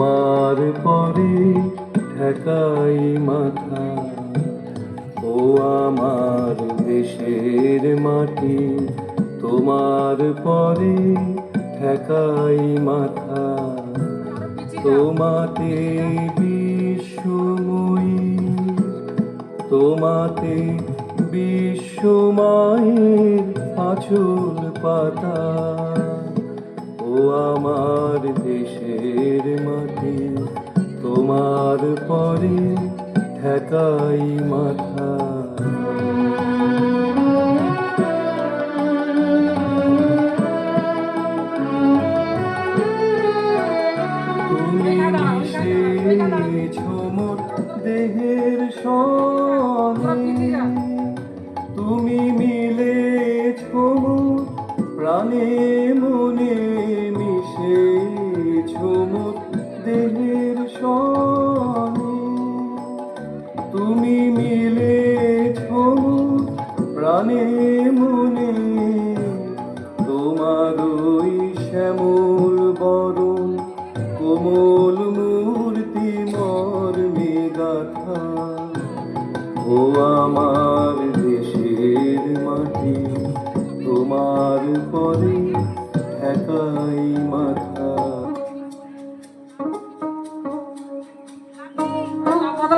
তোমার পরে ঠেকাই মাথা। ও আমার দেশের মাটি, তোমার পরে ঠেকাই মাথা। তোমাতে বিশ্বময়ী, তোমাতে বিশ্বমায়ের আঁচল পাতা। ও আমার দেশের মাটি, তোমার পরে ঠেকাই মাথা। তুমি মিশেছ মোর দেহের সনে, তুমি মিলেছ মোর প্রাণে মনে, মিশেছ মোর দেহের সনে। তুমি মিলেছ মোর প্রাণে মনে, তোমার ওই শ্যামল বরণ কোমল মূর্তি মর্মে গাথা। ও আমার দেশের মাটি, তোমার পরে ঠেকাই মাথা।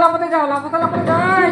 লাফাতে যাও, লাফাতে যাই।